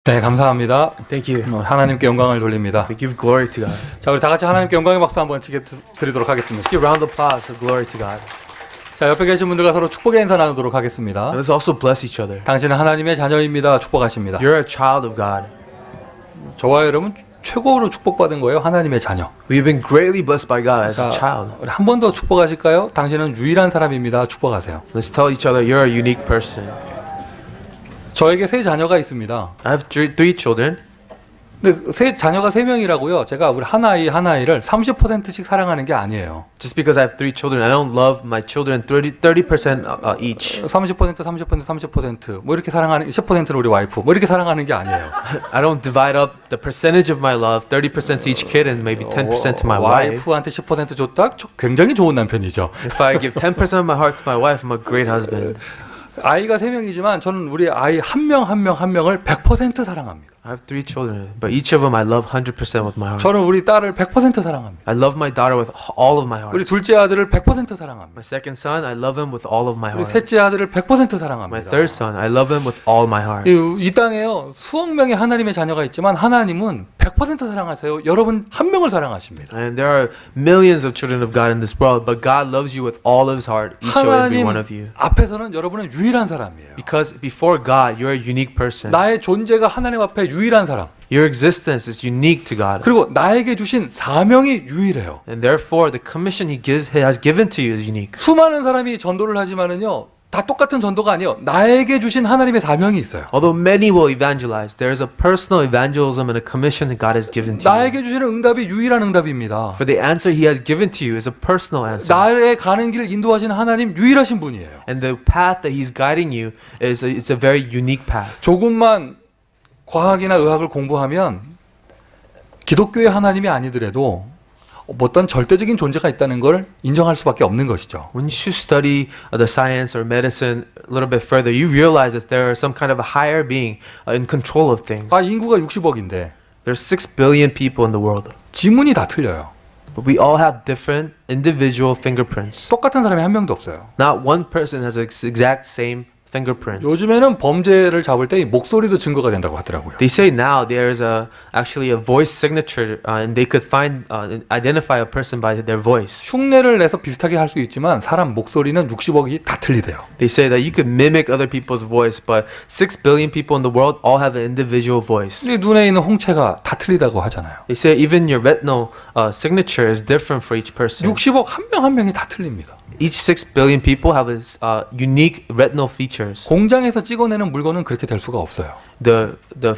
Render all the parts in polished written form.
네, 감사합니다. Thank you. 하나님께 영광을 돌립니다. We give glory to God. 자, 우리 다 같이 하나님께 영광의 박수 한번 드리도록 하겠습니다. Let's give a round of applause of glory to God. 자, 옆에 계신 분들과 서로 축복의 인사 나누도록 하겠습니다. Let's also bless each other. 당신은 하나님의 자녀입니다. 축복하십니다. You're a child of God. 저와 여러분 최고로 축복받은 거예요. 하나님의 자녀. We've been greatly blessed by God as a child. 우리 한 번 더 축복하실까요? 당신은 유일한 사람입니다. 축복하세요. Let's tell each other you're a unique person. 저에게 세 자녀가 있습니다. I have three children. 근데 세 자녀가 3명이라고요. 제가 우리 하나이를 30%씩 사랑하는 게 아니에요. Just because I have three children, I don't love my children 30% each. 30%, 뭐 이렇게 사랑하는 10%는 우리 와이프, 뭐 이렇게 사랑하는 게 아니에요. I don't divide up the percentage of my love, 30% to each kid and maybe 10% to my wife. 와이프한테 10% 줬다? 굉장히 좋은 남편이죠. If I give 10% of my heart to my wife, I'm a great husband. 아이가 3명이지만 저는 우리 아이 한 명을 100% 사랑합니다. I have three children, but each of them I love 100% with my heart. 저는 우리 딸을 100% 사랑합니다. I love my daughter with all of my heart. 우리 둘째 아들을 100% 사랑합니다. My second son, I love him with all of my 우리 heart. 셋째 아들을 100% My 사랑합니다. third son, I love him with all my heart. 이 땅에요 수억 명의 하나님의 자녀가 있지만 하나님은 100% 사랑하세요. 여러분 한 명을 사랑하십니다. And there are millions of children of God in this world, but God loves you with all of his heart, each and every 하나님 one of you. 앞에서는 여러분은 유일한 사람이에요. Because before God, you're a unique person. 나의 존재가 하나님 앞에 유일한 사람. Your existence is unique to God. 그리고 나에게 주신 사명이 유일해요. And therefore, the commission he has given to you is unique. 수많은 사람이 전도를 하지만은요, 다 똑같은 전도가 아니에요. 나에게 주신 하나님의 사명이 있어요. Although many will evangelize, there is a personal evangelism and a commission that God has given to you. 나에게 주시는 응답이 유일한 응답입니다. For the answer he has given to you is a personal answer. 나의 가는 길 인도하시는 하나님 유일하신 분이에요. And the path that he's guiding you is it's a very unique path. 조금만 과학이나 의학을 공부하면 기독교의 하나님이 아니더라도 어떤 절대적인 존재가 있다는 걸 인정할 수밖에 없는 것이죠. When you study the science or medicine a little bit further, you realize that there are some kind of a higher being in control of things. 인구가 60억인데 There's 6 billion people in the world, 지문이 다 틀려요. but we all have different individual fingerprints. 똑같은 사람이 한 명도 없어요. Not one person has the exact same fingerprint. 요즘에는 범죄를 잡을 때 이 목소리도 증거가 된다고 하더라고요. They say now there's actually a voice signature, and they could identify a person by their voice. 흉내를 내서 비슷하게 할 수 있지만 사람 목소리는 60억이 다 틀리대요. They say that you could mimic other people's voice, but 6 billion people in the world all have an individual voice. 이 눈에 있는 홍채가 다 틀리다고 하잖아요. They say even your retinal signature is different for each person. 60억 한 명이 다 틀립니다. Each 6 billion people have a unique retinal features. 공장에서 찍어내는 물건은 그렇게 될 수가 없어요. The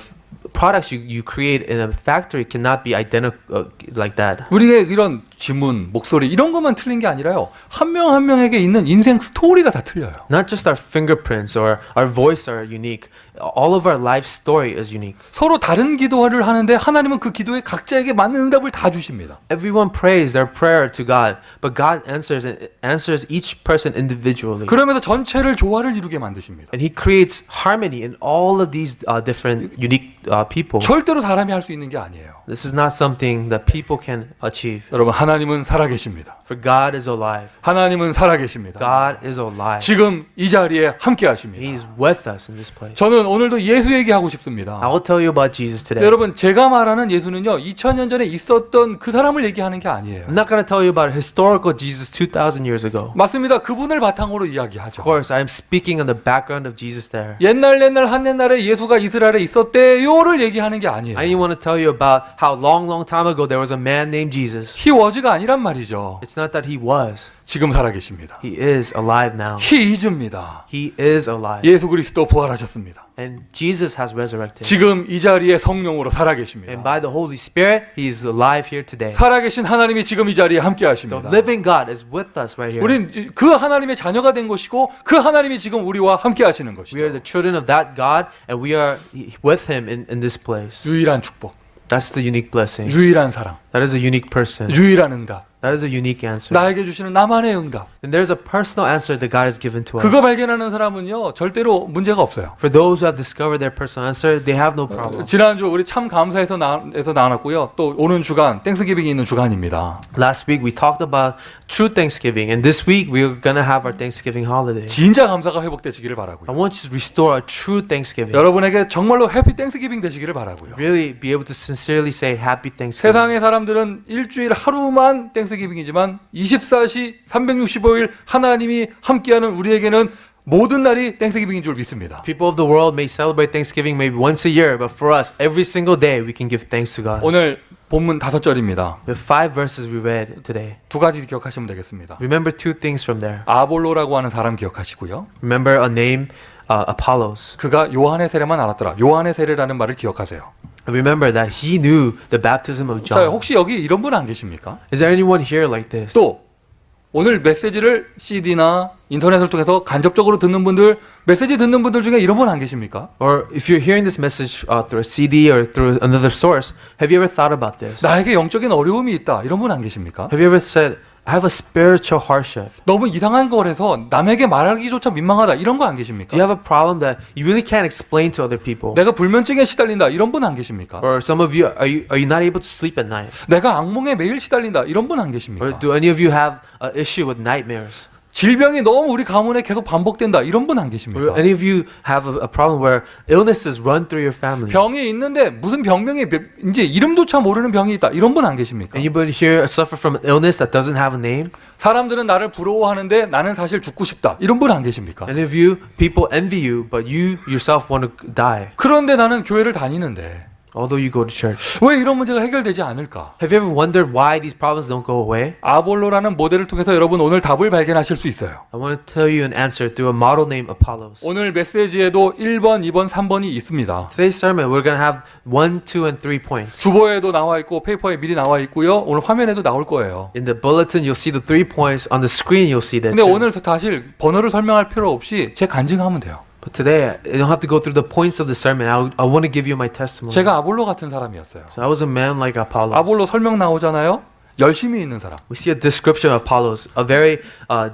products you create in a factory cannot be identical like that. 우리의 이런 지문, 목소리 이런 것만 틀린 게 아니라요. 한 명 한 명에게 있는 인생 스토리가 다 틀려요. Not just our fingerprints or our voice are unique. All of our life story is unique. 서로 다른 기도를 하는데 하나님은 그 기도에 각자에게 맞는 응답을 다 주십니다. Everyone prays their prayer to God, but God answers each person individually. 그러면서 전체를 조화를 이루게 만드십니다. And he creates harmony in all of these different unique people. 절대로 사람이 할 수 있는 게 아니에요. This is not something that people can achieve. 여러분 하나님은 살아계십니다. For God is alive. 하나님은 살아계십니다. God is alive. 지금 이 자리에 함께 하십니다. He is with us in this place. 저는 오늘도 예수 얘기하고 I 싶습니다. will tell you about Jesus today. 여러분 제가 말하는 예수는요 2000년 전에 있었던 그 사람을 얘기하는 게 아니에요. I'm not going to tell you about historical Jesus 2,000 years ago. 맞습니다. 그분을 바탕으로 이야기하죠. Of course, I'm speaking on the background of Jesus there. 옛날 한옛날에 예수가 이스라엘에 있었대요를 얘기하는 게 아니에요. I want to tell you about how long time ago there was a man named Jesus. He was가 아니란 말이죠. It's not that he was. 지금 살아계십니다. He is alive now. He is입니다. He is alive. 예수 그리스도 부활하셨습니다. And Jesus has resurrected. 지금 이 자리에 성령으로 살아계십니다. And by the Holy Spirit, he is alive here today. 살아계신 하나님이 지금 이 자리에 함께 The 하십니다. living God is with us right here. 우린 그 하나님의 자녀가 된 것이고 그 하나님이 지금 우리와 함께 하시는 We are 것이죠. the children of that God, and we are with him in this place. 유일한 축복, That's the unique blessing. 유일한 사랑, That is a unique person. 유일한 응답. That is a unique answer. 나에게 주시는 나만의 응답. And there's a personal answer that God has given to us. 그거 발견하는 사람은요 절대로 문제가 없어요. For those who have discovered their personal answer, they have no problem. 지난주 우리 참 감사에서 나눴고요. 또 오는 주간 땡스기빙이 있는 주간입니다. Last week we talked about true Thanksgiving, and this week we're gonna have our Thanksgiving holiday. 진짜 감사가 회복되시기를 I 바라고요. want you to restore a true Thanksgiving. 여러분에게 정말로 해피 땡스기빙 되시기를 바라고요. Really be able to sincerely say Happy Thanksgiving. 세상의 사람들은 일주일 하루만 땡스기빙이지만 24시 365일 하나님이 함께하는 우리에게는 모든 날이 땡스기빙인 줄 믿습니다. People of the world may celebrate Thanksgiving maybe once a year, but for us, every single day we can give thanks to God. 오늘 본문 5절입니다. We have 5 verses we read today. 두 가지 기억하시면 되겠습니다. Remember 2 things from there. 아볼로라고 하는 사람 기억하시고요. Remember a name, Apollos. 그가 요한의 세례만 알았더라. 요한의 세례라는 말을 기억하세요. Remember that he knew the baptism of 자, John. 혹시 여기 이런 분 안 계십니까? Is there anyone here like this? 또 오늘 메시지를 CD나 인터넷을 통해서 간접적으로 듣는 분들, 메시지 듣는 분들 중에 이런 분 안 계십니까? Or if you're hearing this message through a CD or through another source, have you ever thought about this? 나에게 영적인 어려움이 있다. 이런 분 안 계십니까? Have you ever said, I have a spiritual hardship? 너무 이상한 거라서 남에게 말하기조차 민망하다. 이런 거 안 계십니까? Do you have a problem that you really can't explain to other people? 내가 불면증에 시달린다. 이런 분 안 계십니까? Or some of you, are you not able to sleep at night? 내가 악몽에 매일 시달린다. 이런 분 안 Or 계십니까? do any of you have an issue with nightmares? 질병이 너무 우리 가문에 계속 반복된다. 이런 분 안 Or 계십니까? any of you have a problem where illnesses run through your family? 병이 있는데 무슨 병명이 이제 이름조차 모르는 병이 있다. 이런 분 안 계십니까? Anybody here suffer from an illness that doesn't have a name? 사람들은 나를 부러워하는데 나는 사실 죽고 싶다. 이런 분 안 계십니까? Any of you, people envy you, but you yourself want to die, 그런데 나는 교회를 다니는데 although you go to church. 왜 이런 문제가 해결되지 않을까? Have you ever wondered why these problems don't go away? 아볼로라는 모델을 통해서 여러분 오늘 답을 발견하실 수 있어요. I want to tell you an answer through a model named Apollos. 오늘 메시지에도 1번, 2번, 3번이 있습니다. Today's sermon, we're going to have 1, 2, and 3 points. 주보에도 나와 있고 페이퍼에 미리 나와 있고요. 오늘 화면에도 나올 거예요. In the bulletin, you'll see the 3 points. On the screen, you'll see that. 근데 too. 오늘 사실 번호를 설명할 필요 없이 제 간증하면 돼요. But today, I don't have to go through the points of the sermon. I want to give you my testimony. 제가 아볼로 같은 사람이었어요. So I was a man like Apollos. 아볼로 설명 나오잖아요. 열심히 있는 사람. We see a description of Apollos, a very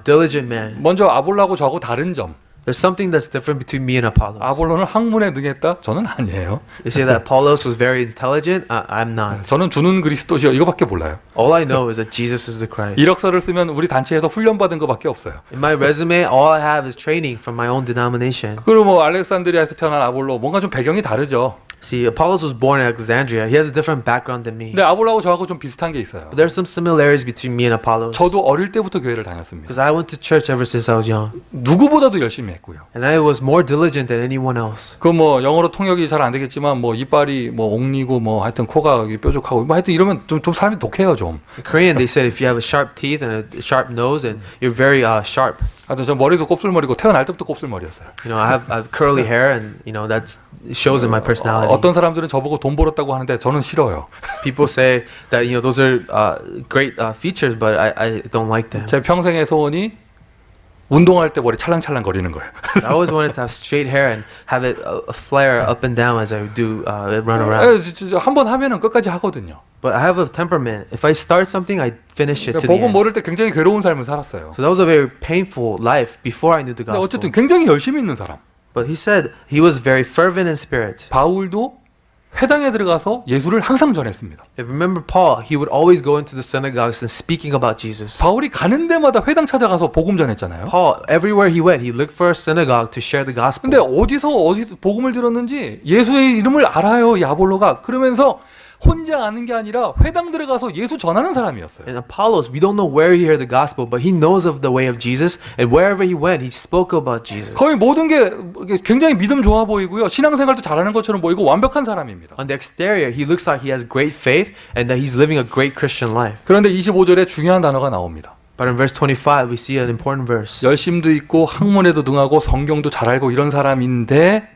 diligent man. 먼저 아볼로하고 저하고 다른 점. There's something that's different between me and Apollos. 아볼로는 학문에 능했다? 저는 아니에요. You say that Apollos was very intelligent. I'm not. 저는 주는 그리스도시요. 이거밖에 몰라요. All I know is that Jesus is the Christ. 이력서를 쓰면 우리 단체에서 훈련받은 거밖에 없어요. In my resume, all I have is training from my own denomination. 그리고 뭐 알렉산드리아에서 태어난 아볼로 뭔가 좀 배경이 다르죠. See, Apollos was born in Alexandria. He has a different background than me. 근데 아볼로하고 저하고 좀 비슷한 게 있어요. But there are some similarities between me and Apollos. 저도 어릴 때부터 교회를 다녔습니다. Because I went to church ever since I was young. 누구보다도 열심히 했고요. And I was more diligent than anyone else. 그 뭐 영어로 통역이 잘 안 되겠지만 뭐 이빨이 뭐 옥리고 뭐 하여튼 코가 뾰족하고 뭐 하여튼 이러면 좀 사람이 독해요 좀. In Korean, they said if you have a sharp teeth and a sharp nose, and you're very sharp. 하여튼 저 머리도 곱슬머리고 태어날 때부터 곱슬머리였어요. You know, I have curly hair, and you know that shows in my personality. 어떤 사람들은 저보고 돈 벌었다고 하는데 저는 싫어요. People say that you know those are great features, but I don't like them. 제 평생의 소원이 운동할 때 머리 찰랑찰랑 거리는 거예요. I always wanted to have straight hair and have it flare up and down as I do run around. 한번 하면은 끝까지 하거든요. But I have a temperament. If I start something, I finish it to the 복음 end. 모를 때 굉장히 괴로운 삶을 살았어요. So that was a very painful life before I knew the 근데 gospel. 어쨌든 굉장히 열심히 있는 사람. But he said he was very fervent in spirit. 바울도 회당에 들어가서 예수를 항상 전했습니다. If you remember Paul, he would always go into the synagogues and speaking about Jesus. 바울이 가는 데마다 회당 찾아가서 복음 전했잖아요. Paul, everywhere he went, he looked for a synagogue to share the gospel. 근데 어디서 복음을 들었는지 예수의 이름을 알아요, 이 아볼로가. 그러면서 혼자 아는 게 아니라 회당 들어가서 예수 전하는 사람이었어요. And Apollos, we don't know where he heard the gospel, but he knows of the way of Jesus, and wherever he went, he spoke about Jesus. 거의 모든 게 굉장히 믿음 좋아 보이고요. 신앙생활도 잘하는 것처럼 보이고 완벽한 사람입니다. On the exterior, he looks like he has great faith and that he's living a great Christian life. 그런데 25절에 중요한 단어가 나옵니다. But in verse 25, we see an important verse. 열심도 있고 학문에도 능하고 성경도 잘 알고 이런 사람인데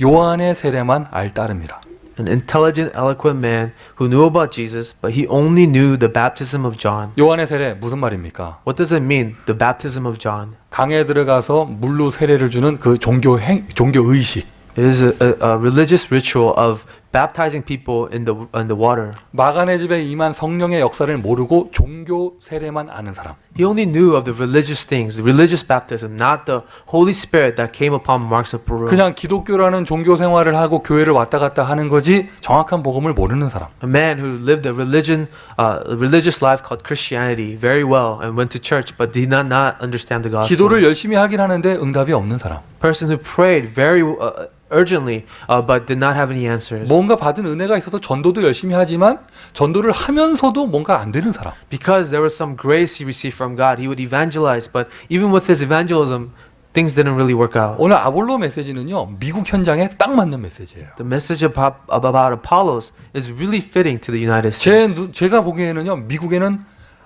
요한의 세례만 알 따름이라. An intelligent, eloquent man who knew about Jesus, but he only knew the baptism of John. 요한의 세례 무슨 말입니까? What does it mean, the baptism of John? 강에 들어가서 물로 세례를 주는 그 종교 의식. It is a religious ritual of baptizing people in the water. 마간의 집에 임한 성령의 역사를 모르고 종교 세례만 아는 사람. He only knew of the religious things, the religious baptism, not the Holy Spirit that came upon Mark of Peru. 그냥 기독교라는 종교 생활을 하고 교회를 왔다 갔다 하는 거지 정확한 복음을 모르는 사람. A man who lived a religious life called Christianity very well and went to church but did not understand the gospel. 기도를 열심히 하긴 하는데 응답이 없는 사람. Person who prayed very urgently but did not have any answers. 뭔가 받은 은혜가 있어서 전도도 열심히 하지만 전도를 하면서도 뭔가 안 되는 사람. Because there was some grace he received from God, he would evangelize, but even with his evangelism, things didn't really work out. 오늘 아볼로 메시지는요, 미국 현장에 딱 맞는 메시지예요. The message about Apollos is really fitting to the United States. 제가 보기에는요, 미국에는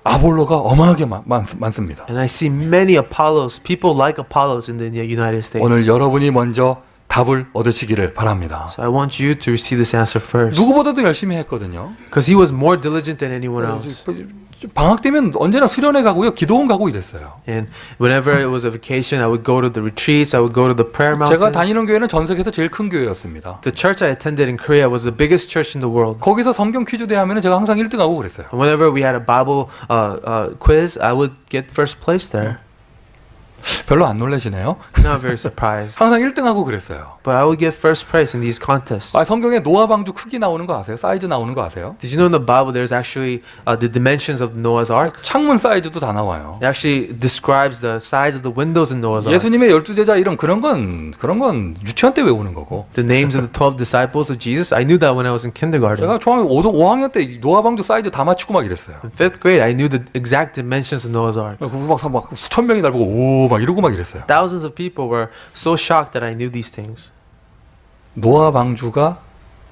아볼로가 어마하게 많습니다. And I see many Apollos, people like Apollos in the United States. 오늘 여러분이 먼저 답을 얻으시기를 바랍니다. So I want you to receive this answer first. 누구보다도 열심히 했거든요. Because he was more diligent than anyone else. 방학 되면 언제나 수련회 가고요, 기도원 가고 이랬어요. And whenever it was a vacation, I would go to the retreats, I would go to the prayer 제가 mountains. 다니는 교회는 전 세계에서 제일 큰 교회였습니다. The church I attended in Korea was the biggest church in the world. 거기서 성경 퀴즈 대하면 제가 항상 1등하고 그랬어요. And whenever we had a Bible quiz, I would get first place there. 별로 안 놀라시네요. Not very surprised. 항상 1등하고 그랬어요. But I would get first place in these contests. 성경에 노아 방주 크기 나오는 거 아세요? 사이즈 나오는 거 아세요? Did you know in the Bible there's actually the dimensions of Noah's Ark? 창문 사이즈도 다 나와요. It actually describes the size of the windows in Noah's Ark. 예수님의 12제자 이름 그런 건 유치원 때 외우는 거고. The names of the 12 disciples of Jesus, I knew that when I was in kindergarten. 제가 중학교 5학년 때 노아 방주 사이즈 다 맞추고 막 이랬어요. In 5th grade, I knew the exact dimensions of Noah's Ark. 막 수천 명이 날 보고 오 막 이러고 막 이랬어요. Thousands of people were so shocked that I knew these things. 노아 방주가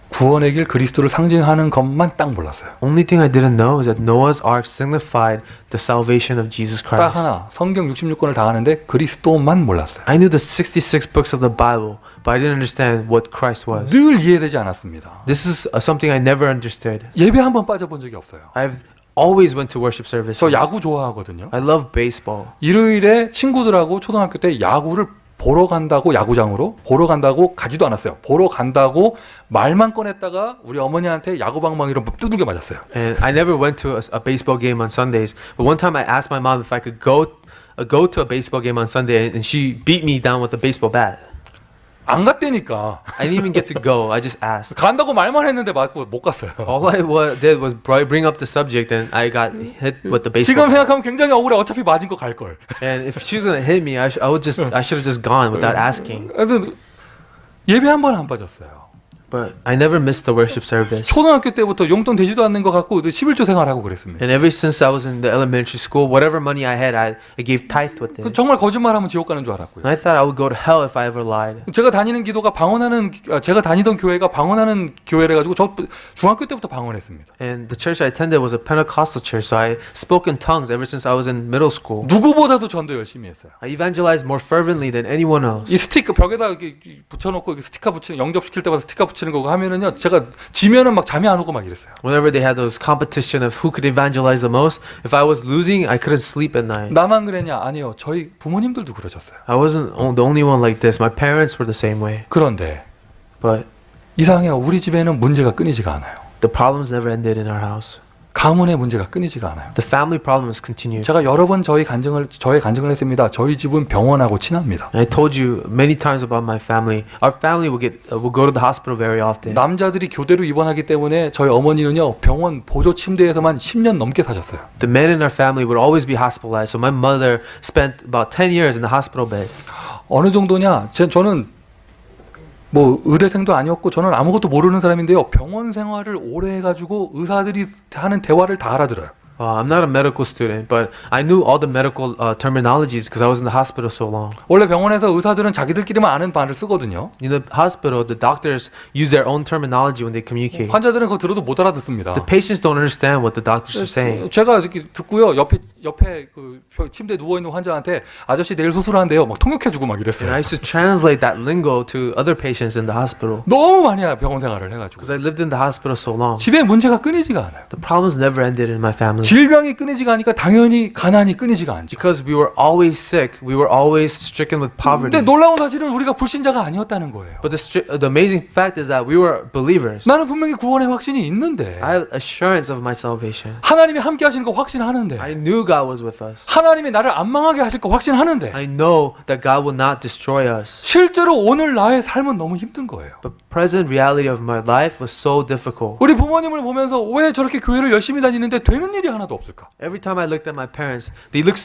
구원의 길 그리스도를 상징하는 것만 딱 몰랐어요. Only thing I didn't know is that Noah's Ark signified the salvation of Jesus 딱 Christ. 하나, 성경 66권을 다 아는데 그리스도만 몰랐어요. I knew the 66 books of the Bible, but I didn't understand what Christ was. 늘 이해되지 않았습니다. This is something I never understood. 예배 한 번 빠져본 적이 없어요. I've always went to worship services. 저 야구 좋아하거든요. I love baseball. 일요일에 친구들하고 초등학교 때 야구를 보러 간다고 야구장으로 보러 간다고 가지도 않았어요. 보러 간다고 말만 꺼냈다가 우리 어머니한테 야구 방망이로 두들겨 맞았어요. And I never went to a baseball game on Sundays. But one time I asked my mom if I could go to a baseball game on Sunday, and she beat me down with a baseball bat. 안 갔다니까. I didn't even get to go. I just asked. 간다고 말만 했는데 맞고 못 갔어요. All I did was bring up the subject, and I got hit with the baseball 지금 bat. 생각하면 굉장히 억울해. 어차피 맞은 거 갈 걸. And if she was gonna hit me, I should have just gone without asking. 그래도 예배 한 번 안 빠졌어요. But I never missed the worship service. 초등학교 때부터 용돈 되지도 않는 거 갖고 11조 생활하고 그랬습니다. And ever since I was in the elementary school, whatever money I had, I gave tithe with it. 정말 거짓말하면 지옥 가는 줄 알았고요. And I thought I would go to hell if I ever lied. 제가 다니던 교회가 방언하는 교회래 가지고 저 중학교 때부터 방언했습니다. And the church I attended was a Pentecostal church, so I spoke in tongues ever since I was in middle school. 누구보다도 전도 열심히 했어요. I evangelized more fervently than anyone else. 이 스티커 벽에다 이렇게 붙여놓고 스티커 붙이는 영접시킬 때마다 스티커 붙이는 거 하면은요, 제가 지면은 막 잠이 안 오고 막 이랬어요. Whenever they had those competition of who could evangelize the most, if I was losing, I couldn't sleep at night. 나만 그랬냐? 아니요, 저희 부모님들도 그러셨어요. I wasn't the only one like this. My parents were the same way. 그런데 But 이상해요. 우리 집에는 문제가 끊이지가 않아요. the problems never ended in our house. 가문의 문제가 끊이지가 않아요. The family problems continued. 제가 여러 번 저의 간증을 했습니다. 저희 집은 병원하고 친합니다. And I told you many times about my family. Our family will go to the hospital very often. 남자들이 교대로 입원하기 때문에 저희 어머니는요, 병원 보조 침대에서만 10년 넘게 사셨어요. The men in our family would always be hospitalized. So my mother spent about 10 years in the hospital bed. 어느 정도냐? 저는 뭐 의대생도 아니었고 저는 아무것도 모르는 사람인데요. 병원 생활을 오래 해가지고 의사들이 하는 대화를 다 알아들어요. I'm not a medical student, but I knew all the medical terminologies because I was in the hospital so long. 원래 병원에서 의사들은 자기들끼리만 아는 말을 쓰거든요. In the hospital, the doctors use their own terminology when they communicate. 환자들은 그거 들어도 못 알아듣습니다. The patients don't understand what the doctors are saying. 제가 이렇게 듣고요. 옆에 그 침대에 누워 있는 환자한테 아저씨 내일 수술한대요. 막 통역해주고 막 And 이랬어요. I used to translate that lingo to other patients in the hospital 너무 많이 해요. 병원 생활을 해가지고. because I lived in the hospital so long. 집에 문제가 끊이지가 않아요. The problems never ended in my family. 질병이 끊이지가 않으니까 당연히 가난이 끊이지가 않죠. Because we were always sick, we were always stricken with poverty. 근데 놀라운 사실은 우리가 불신자가 아니었다는 거예요. But the amazing fact is that we were believers. 나는 분명히 구원의 확신이 있는데 I had assurance of my salvation. 하나님이 함께 하시는 거 확신하는데 I knew God was with us. 하나님이 나를 안 망하게 하실 거 확신하는데 I know that God will not destroy us. 실제로 오늘 나의 삶은 너무 힘든 거예요. But present reality of my life was so difficult. 우리 부모님을 보면서 왜 저렇게 교회를 열심히 다니는데 되는 일이 하나도 없을까? Every time I looked at my parents, they looked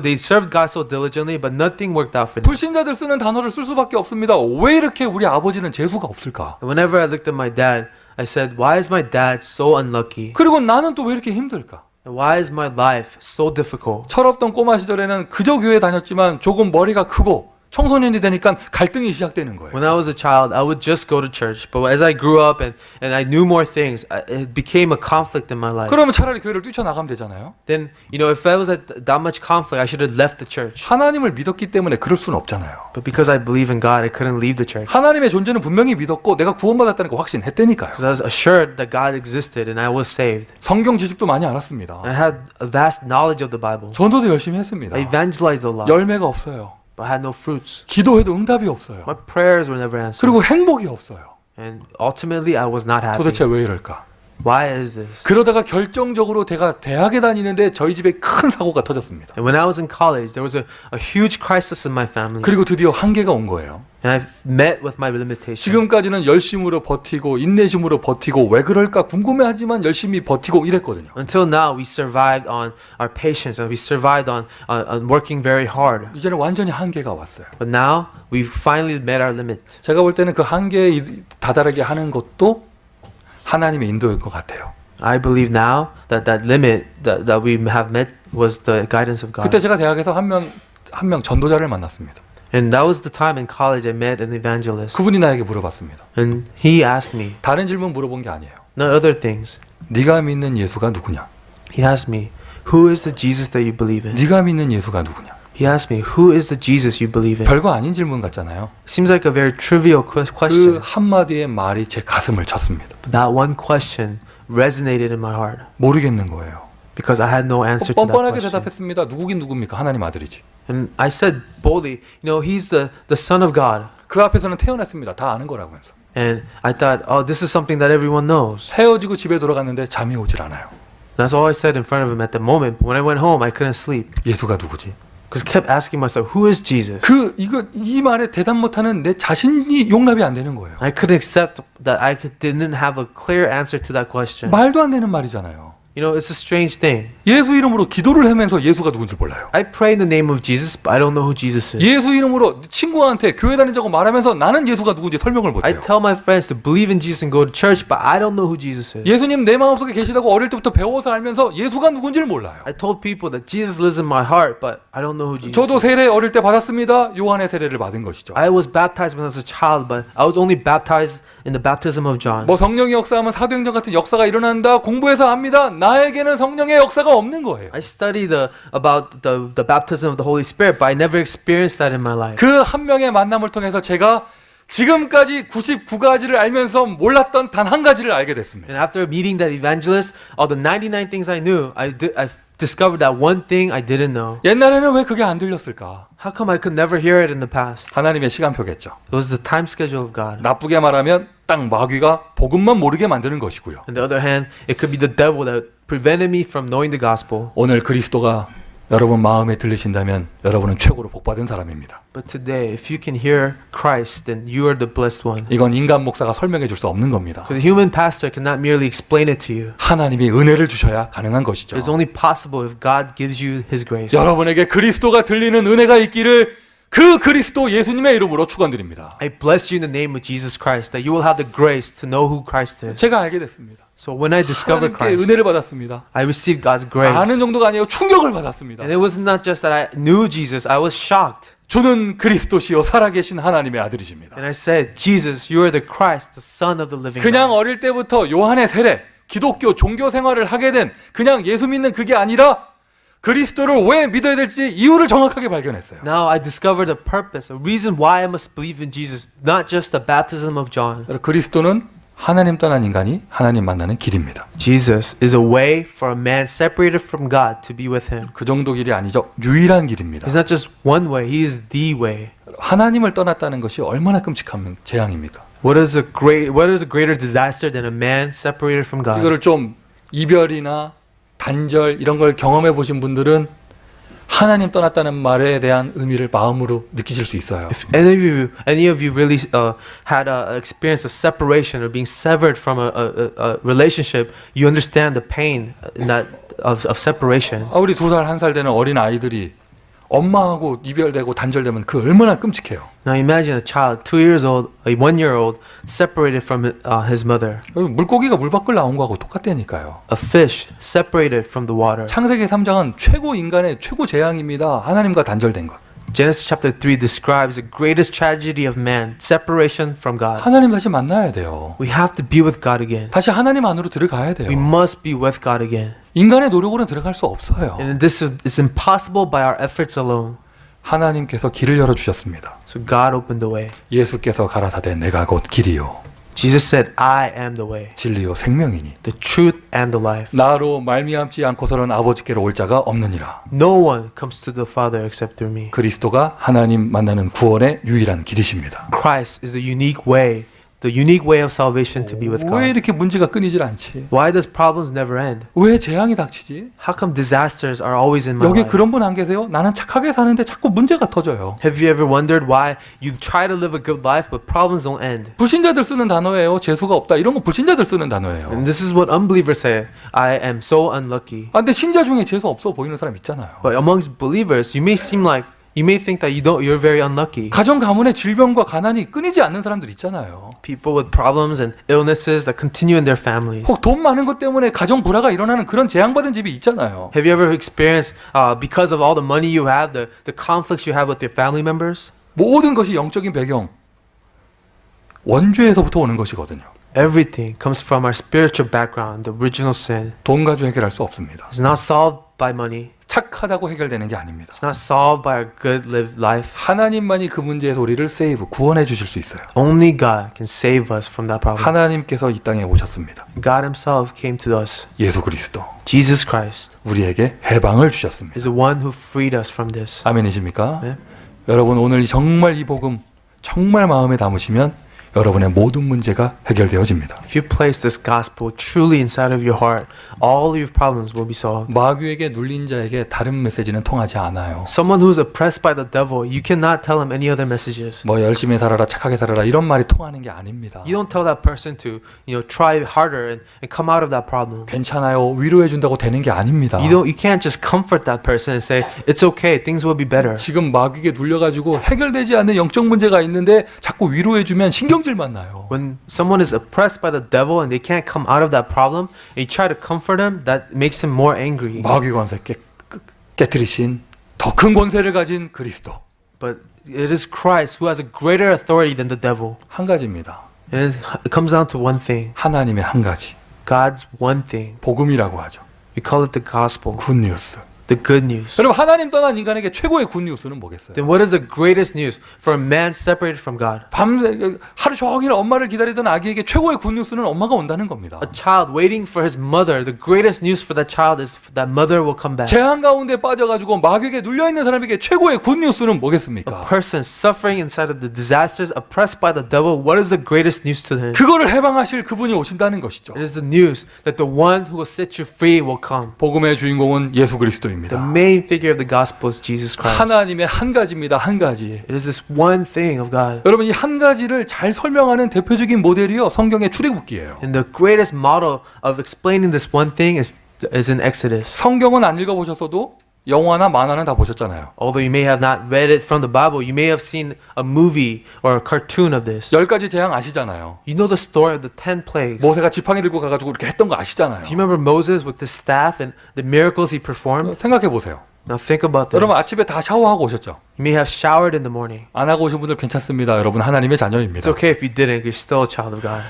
they served God so diligently, but nothing worked out for them. 불신자들 쓰는 단어를 쓸 수밖에 없습니다. 왜 이렇게 우리 아버지는 재수가 없을까? And whenever I looked at my dad, I said, why is my dad so unlucky? 그리고 나는 또 왜 이렇게 힘들까? And why is my life so difficult? 철없던 꼬마 시절에는 그저 교회 다녔지만 조금 머리가 크고 청소년이 되니까 갈등이 시작되는 거예요. When I was a child, I would just go to church. But as I grew up and I knew more things, it became a conflict in my life. 그러면 차라리 교회를 뛰쳐나가면 되잖아요. Then, if I was at that much conflict, I should have left the church. 하나님을 믿었기 때문에 그럴 수는 없잖아요. But because I believe in God, I couldn't leave the church. 하나님의 존재는 분명히 믿었고 내가 구원받았다는 거 확신했다니까요. Because I was assured that God existed and I was saved. 성경 지식도 많이 알았습니다. I had a vast knowledge of the Bible. 전도도 열심히 했습니다. I evangelized a lot, 열매가 없어요. but I had no fruits. 기도해도 응답이 없어요. My prayers were never answered. 그리고 행복이 없어요. And ultimately, I was not happy. 도대체 왜 이럴까? Why is this? 그러다가 결정적으로 제가 대학에 다니는데 저희 집에 큰 사고가 터졌습니다. And when I was in college, there was a huge crisis in my family. 그리고 드디어 한계가 온 거예요. And I met with my limitation. 지금까지는 열심으로 버티고 인내심으로 버티고 왜 그럴까 궁금해하지만 열심히 버티고 이랬거든요. Until now, we survived on our patience and we survived on working very hard. 이제는 완전히 한계가 왔어요. But now, we finally met our limit. 제가 볼 때는 그 한계에 다다르게 하는 것도 하나님의 인도일 것 같아요. I believe now that limit that we have met was the guidance of God. 그때 제가 대학에서 한 명 전도자를 만났습니다. And that was the time in college I met an evangelist. 그분이 나에게 물어봤습니다. And he asked me, 다른 질문 물어본 게 아니에요. not other things. 네가 믿는 예수가 누구냐? He asked me, who is the Jesus that you believe in? 네가 믿는 예수가 누구냐? He asked me, who is the Jesus you believe in? 별거 아닌 질문 같잖아요. Seems like a very trivial 그 question. 한마디의 말이 제 가슴을 쳤습니다. But that one question resonated in my heart 모르겠는 거예요. because I had no answer to that 뻔뻔하게 question. 대답했습니다. 누구긴 누굽니까? 하나님 아들이지. And I said boldly, he's the Son of God. 그 앞에서는 태어났습니다. 다 아는 거라고면서. And I thought, oh, this is something that everyone knows. 헤어지고 집에 돌아갔는데 잠이 오질 않아요. That's all I said in front of him at the moment. But when I went home, I couldn't sleep 예수가 누구지? because I kept asking myself, who is Jesus? 이 말에 대답 못하는 내 자신이 용납이 안 되는 거예요. I couldn't accept that didn't have a clear answer to that question. 말도 안 되는 말이잖아요. It's a strange thing. 예수 이름으로 기도를 하면서 예수가 누군지 몰라요. I pray in the name of Jesus, but I don't know who Jesus is. 예수 이름으로 친구한테 교회 다니자고 말하면서 나는 예수가 누군지 설명을 I 못해요. tell my friends to believe in Jesus and go to church, but I don't know who Jesus is. 예수님 내 마음속에 계시다고 어릴 때부터 배워서 알면서 예수가 누군지를 몰라요. I told people that Jesus lives in my heart, but I don't know who Jesus 저도 is. 세례 어릴 때 받았습니다. 요한의 세례를 받은 것이죠. I was baptized when I was a child, but I was only baptized in the baptism of John. 뭐 성령의 역사하면 사도행전 같은 역사가 일어난다. 공부해서 압니다. 나에게는 성령의 역사가 없는 거예요. I studied about the baptism of the Holy Spirit, but I never experienced that in my life. 그 한 명의 만남을 통해서 제가 지금까지 99가지를 알면서 몰랐던 단 한 가지를 알게 됐습니다. And after meeting that evangelist, all the 99 things I knew, I discovered that one thing I didn't know. 옛날에는 왜 그게 안 들렸을까? How come I could never hear it in the past? 하나님의 시간표겠죠. It was the time schedule of God. 나쁘게 말하면 딱 마귀가 복음만 모르게 만드는 것이고요. On the other hand, it could be the devil that prevented me from knowing the gospel. 오늘 그리스도가 여러분 마음에 들리신다면 여러분은 최고로 복받은 사람입니다. But today, if you can hear Christ, then you are the blessed one. 이건 인간 목사가 설명해 줄 수 없는 겁니다. Because a human pastor cannot merely explain it to you. 하나님이 은혜를 주셔야 가능한 것이죠. It's only possible if God gives you His grace. 여러분에게 그리스도가 들리는 은혜가 있기를 그 그리스도 예수님의 이름으로 축원드립니다. I bless you in the name of Jesus Christ, that you will have the grace to know who Christ is. 제가 알게 됐습니다. So when I discovered 하나님께 Christ, 은혜를 받았습니다. I received God's grace. 아는 정도가 아니에요. 충격을 받았습니다. And it was not just that I knew Jesus, I was shocked. 주는 그리스도시요 살아계신 하나님의 아들이십니다. And I said, Jesus, you are the Christ, the Son of the living 그냥 God. 어릴 때부터 요한의 세례, 기독교 종교 생활을 하게 된 그냥 예수 믿는 그게 아니라 그리스도를 왜 믿어야 될지 이유를 정확하게 발견했어요. Now I discovered the purpose, a reason why I must believe in Jesus, not just the baptism of John. 그리스도는 하나님 떠난 인간이 하나님 만나는 길입니다. Jesus is a way for a man separated from God to be with him. 그 정도 길이 아니죠. 유일한 길입니다. He's not just one way, he is the way. 하나님을 떠났다는 것이 얼마나 끔찍한 재앙입니까? What is a greater disaster than a man separated from God? 이거를 좀 이별이나 단절 이런 걸 경험해 보신 분들은 하나님 떠났다는 말에 대한 의미를 마음으로 느끼실 수 있어요. If any of you really had an experience of separation or being severed from a relationship, you understand the pain in that of separation. 우리 2살, 1살 되는 어린 아이들이 엄마하고 이별되고 단절되면 그 얼마나 끔찍해요. Now imagine a child, 2 years old, a 1-year-old, separated from his mother. 물고기가 물 밖을 나온 거하고 똑같다니까요. A fish separated from the water. 창세기 3장은 최고 인간의 최고 재앙입니다. 하나님과 단절된 것. Genesis chapter 3 describes the greatest tragedy of man, separation from God. 하나님 다시 만나야 돼요. We have to be with God again. 다시 하나님 안으로 들어가야 돼요. We must be with God again. 인간의 노력으로는 들어갈 수 없어요. And this is impossible by our efforts alone. 하나님께서 길을 열어주셨습니다. So God opened the way. 예수께서 가라사대 내가 곧 길이요 Jesus said, I am the way, 진리요 생명이니 the truth and the life. 나로 말미암지 않고서는 아버지께로 올 자가 없느니라. No one comes to the Father except through me. 그리스도가 하나님 만나는 구원의 유일한 길이십니다. Christ is the unique way of salvation to be with 왜 God. 이렇게 문제가 끊이질 않지? Why does problems never end? 왜 재앙이 닥치지? How come disasters are always in my 여기 life? 그런 분 안 계세요? 나는 착하게 사는데 자꾸 문제가 터져요. Have you ever wondered why you try to live a good life but problems don't end? 불신자들 쓰는 단어예요. 재수가 없다. 이런 거 불신자들 쓰는 단어예요. And this is what unbelievers say. I am so unlucky. 근데 신자 중에 재수 없어 보이는 사람 있잖아요. But amongst believers, you may think that you're very unlucky. 가정 가문의 질병과 가난이 끊이지 않는 사람들 있잖아요. People with problems and illnesses that continue in their families. 혹 돈 많은 것 때문에 가정 불화가 일어나는 그런 재앙받은 집이 있잖아요. Have you ever experienced, because of all the money you have, the conflicts you have with your family members? 모든 것이 영적인 배경, 원죄에서부터 오는 것이거든요. Everything comes from our spiritual background, the original sin. 돈 가지고 해결할 수 없습니다. It's not solved by money. 착하다고 해결되는 게 아닙니다. It's not solved by our good lived life. 하나님만이 그 문제에서 우리를 구원해 주실 수 있어요. Only God can save us from that problem. 하나님께서 이 땅에 오셨습니다. God himself came to us. 예수 그리스도 Jesus Christ 우리에게 해방을 주셨습니다. is the one who freed us from this. 아멘이십니까? 네. 여러분 오늘 정말 이 복음 정말 마음에 담으시면 여러분의 모든 문제가 해결되어집니다. If you place this gospel truly inside of your heart, all of your problems will be solved. 마귀에게 눌린 자에게 다른 메시지는 통하지 않아요. Someone who's oppressed by the devil, you cannot tell him any other messages. 뭐 열심히 살아라, 착하게 살아라 이런 말이 통하는 게 아닙니다. You don't tell that person to, try harder and come out of that problem. 괜찮아요, 위로해 준다고 되는 게 아닙니다. You can't just comfort that person and say it's okay, things will be better. 지금 마귀에게 눌려가지고 해결되지 않는 영적 문제가 있는데 자꾸 위로해 주면 신경질만 나요. When someone is oppressed by the devil and they can't come out of that problem, and you try to comfort them, that makes him more angry. 마귀 권세 깨뜨리신 더 큰 권세를 가진 그리스도 But it is Christ who has a greater authority than the devil. 한 가지입니다. And it comes down to one thing. 하나님의 한 가지 God's one thing. 복음이라고 하죠. We call it the gospel, 굿뉴스. the good news. 여러분 하나님 떠난 인간에게 최고의 굿뉴스는 뭐겠어요? Then what is the greatest news for a man separated from God? 밤새 하루 종일 엄마를 기다리던 아기에게 최고의 굿뉴스는 엄마가 온다는 겁니다. A child waiting for his mother. The greatest news for that child is that mother will come back. 재앙 가운데 빠져가지고 마귀에게 눌려 있는 사람에게 최고의 굿뉴스는 A 뭐겠습니까? person suffering inside of the disasters, oppressed by the devil, what is the greatest news to him? 그거를 해방하실 그분이 오신다는 것이죠. It is the news that the one who will set you free will come. 복음의 주인공은 예수 The 그리스도입니다. main figure of the gospel is Jesus Christ. 하나님의 한 가지입니다. 한 가지. It is this one thing of God. 여러분 이 한 가지를 잘 설명하는 대표적인 모델이요 성경의 출애굽기예요. And the greatest model of explaining this one thing is in Exodus. 성경은 안 읽어보셨어도 영화나 만화는 다 보셨잖아요. Although you may have not read it from the Bible, you may have seen a movie or a cartoon of this. 10가지 재앙 아시잖아요. You know the story of the 10 plagues. 모세가 지팡이 들고 가가지고 이렇게 했던 거 아시잖아요. Do you remember Moses with the staff and the miracles he performed? 생각해 보세요. Now think about this. 여러분 아침에 다 샤워하고 오셨죠? You may have showered in the morning. 안 하고 오신 분들 괜찮습니다. 여러분 하나님의 자녀입니다. It's okay if you didn't. You're still a child of God.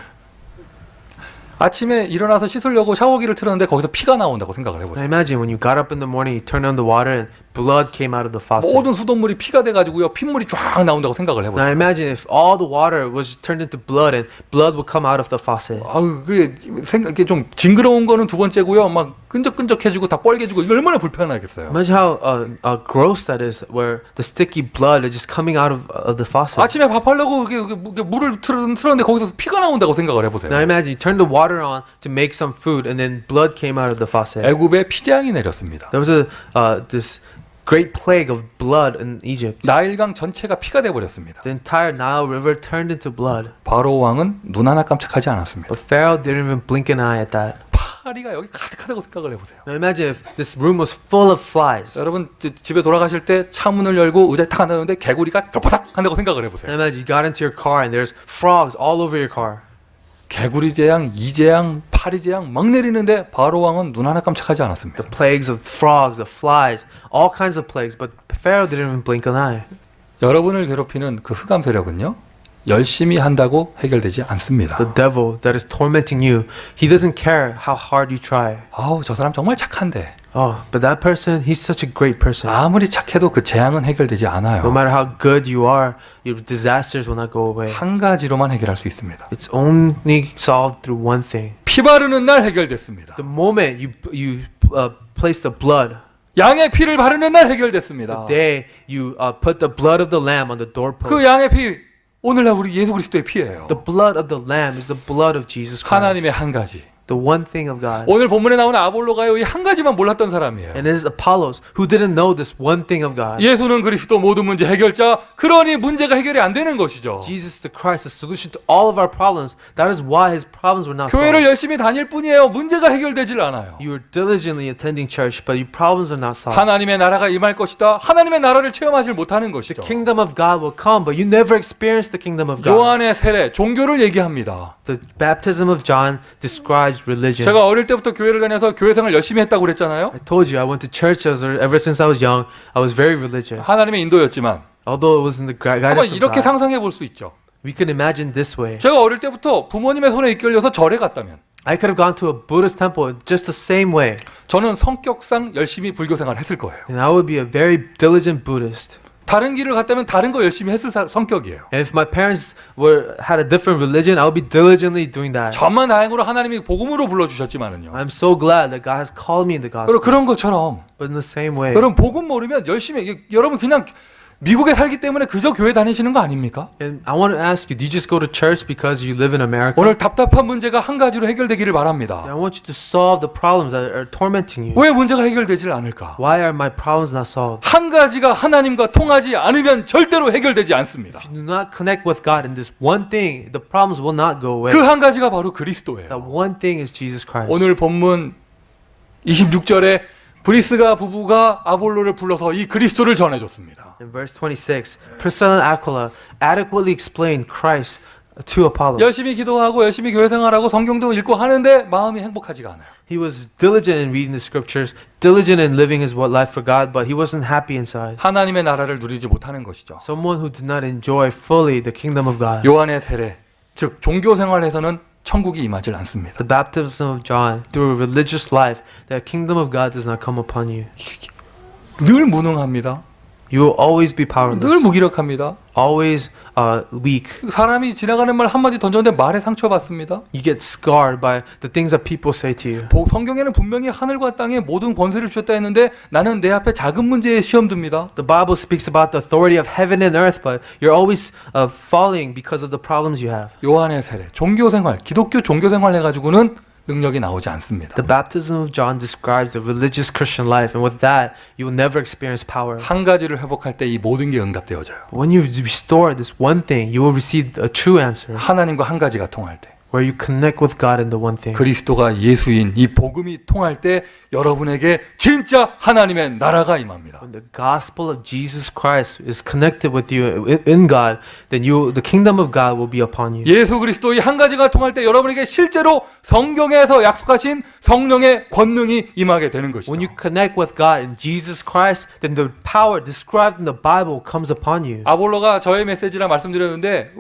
아침에 일어나서 씻으려고 샤워기를 틀었는데 거기서 피가 나온다고 생각을 Now 해보세요. imagine when you got up in the morning, you turned on the water and blood came out of the faucet. 모든 수돗물이 피가 돼가지고요 핏물이 쫙 나온다고 생각을 Now 해보세요. imagine if all the water was turned into blood and blood would come out of the faucet. 아우 그게 이게 좀 징그러운 거는 두 번째고요. 막 끈적끈적해지고 다 뻘개지고 이거 얼마나 불편하겠어요. Imagine how gross that is, where the sticky blood is just coming out of the faucet. 아침에 밥하려고 이게 물을 틀었는데 거기서 피가 나온다고 생각을 해보세요. Now imagine you turned the water on to make some food, and then blood came out of the faucet. 애굽에 피재앙이 내렸습니다. There was this great plague of blood in Egypt. 나일강 전체가 피가 돼 버렸습니다. The entire Nile River turned into blood. 바로 왕은 눈 하나 깜짝하지 않았습니다. But Pharaoh didn't even blink an eye at that. 파리가 여기 가득하다고 생각을 해보세요. Now imagine if this room was full of flies. 여러분 집에 돌아가실 때 창문을 열고 의자에 탁 앉았는데 개구리가 벽바닥 한다고 생각을 해보세요. Now imagine you got into your car and there's frogs all over your car. 개구리 재앙, 이재앙, 파리 재앙 막 내리는데 바로 왕은 눈 하나 깜짝하지 않았습니다. The plagues of frogs, the flies, all kinds of plagues. But Pharaoh didn't even blink an eye. 여러분을 괴롭히는 그 흑암 세력은요 열심히 한다고 해결되지 않습니다. The devil that is tormenting you, he doesn't care how hard you try. 아우 저 사람 정말 착한데 Oh, but that person, he's such a great person. 아무리 착해도 그 재앙은 해결되지 No 않아요. matter how good you are, your disasters will not go away. 한 가지로만 해결할 수 있습니다. It's only solved through one thing. 피 바르는 날 해결됐습니다. The moment you place the blood, 양의 피를 바르는 날 해결됐습니다. the day you put the blood of the lamb on the doorpost. 그 양의 피 오늘날 우리 예수 그리스도의 피예요. The blood of the lamb is the blood of Jesus Christ. 하나님의 한 가지. The one thing of God. 오늘 본문에 나오는 아볼로가요 이 한 가지만 몰랐던 사람이에요. And it is Apollos who didn't know this one thing of God. 예수는 그리스도 모든 문제 해결자. 그러니 문제가 해결이 안 되는 것이죠. Jesus the Christ, the solution to all of our problems. That is why his problems were not 교회를 solved. 열심히 다닐 뿐이에요. 문제가 해결되질 않아요. You are diligently attending church, but your problems are not solved. 하나님의 나라가 임할 것이다. 하나님의 나라를 체험하지 못하는 것이죠. Kingdom of God will come, but you never experience the kingdom of God. 요한의 세례, 종교를 얘기합니다. The baptism of John describes religion. 제가 어릴 때부터 교회를 다녀서 교회 생활 열심히 했다고 그랬잖아요. I told you I went to church ever since I was young. I was very religious. 하나님의 인도였지만 Although it was in the 한번 guidance of 이렇게 God, 상상해 볼 수 있죠. we can imagine this way. 제가 어릴 때부터 부모님의 손에 이끌려서 절에 갔다면 I could have gone to a Buddhist temple in just the same way, 저는 성격상 열심히 불교 생활을 했을 거예요. and I would be a very diligent Buddhist. 다른 길을 갔다면 다른 거 열심히 했을 성격이에요. And if my parents had a different religion, I would be diligently doing that. 천만 다행으로 하나님이 복음으로 불러주셨지만은요. I'm so glad that God has called me in the 그리고 gospel. 그런 것처럼 But in the same way, 여러분 복음 모르면 열심히 여러분 그냥 미국에 살기 때문에 그저 교회 다니시는 거 아닙니까? and I want to ask you, do you just go to church because you live in America? 오늘 답답한 문제가 한 가지로 해결되기를 바랍니다. I want you to solve the problems that are tormenting you. 왜 문제가 해결되질 않을까? Why are my problems not solved? 한 가지가 하나님과 통하지 않으면 절대로 해결되지 않습니다. If you do not connect with God in this one thing, the problems will not go away. 그 한 가지가 바로 That 그리스도예요. one thing is Jesus Christ. 오늘 본문 26절에 브리스가 부부가 아볼로를 불러서 이 그리스도를 전해줬습니다. In verse 26, Priscilla and Aquila adequately explained Christ to Apollos. 열심히 기도하고 열심히 교회 생활하고 성경도 읽고 하는데 마음이 행복하지가 않아요. He was diligent in reading the scriptures, diligent in living his life for God, but he wasn't happy inside. 하나님의 나라를 누리지 못하는 것이죠. Someone who did not enjoy fully the kingdom of God. 요한의 세례, 즉 종교 생활에서는 천국이 임하지 않습니다. The baptism of John, through a religious life, the kingdom of God does not come upon you. 늘 무능합니다. You will always be 늘 powerless, 무기력합니다. always weak. 사람이 지나가는 말 한마디 던졌는데 말에 상처받습니다. You get scarred by the things that people say to you. 성경에는 분명히 하늘과 땅에 모든 권세를 주셨다 했는데 나는 내 앞에 작은 문제에 시험 듭니다. The Bible speaks about the authority of heaven and earth, but you're always falling because of the problems you have. 요한의 세례, 종교 생활, 기독교 종교 생활 해가지고는 능력이 나오지 않습니다. The baptism of John describes a religious Christian life, and with that, you will never experience power. 한 가지를 회복할 때 이 모든 게 응답되어져요. When you restore this one thing, you will receive a true answer, 하나님과 한 가지가 통할 때, where you connect with God in the one thing. 그리스도가 예수인 이 복음이 통할 때 여러분에게 진짜 하나님의 나라가 임합니다. When the gospel of Jesus Christ is connected with you in God, then the kingdom of God will be upon you. 예수 그리스도 이 한 가지가 통할 때 여러분에게 실제로 성경에서 약속하신 성령의 권능이 임하게 되는 것이죠. When you connect with God in Jesus Christ, then the power described in the Bible comes upon you. 아볼로가 저의 메시지라 말씀드렸는데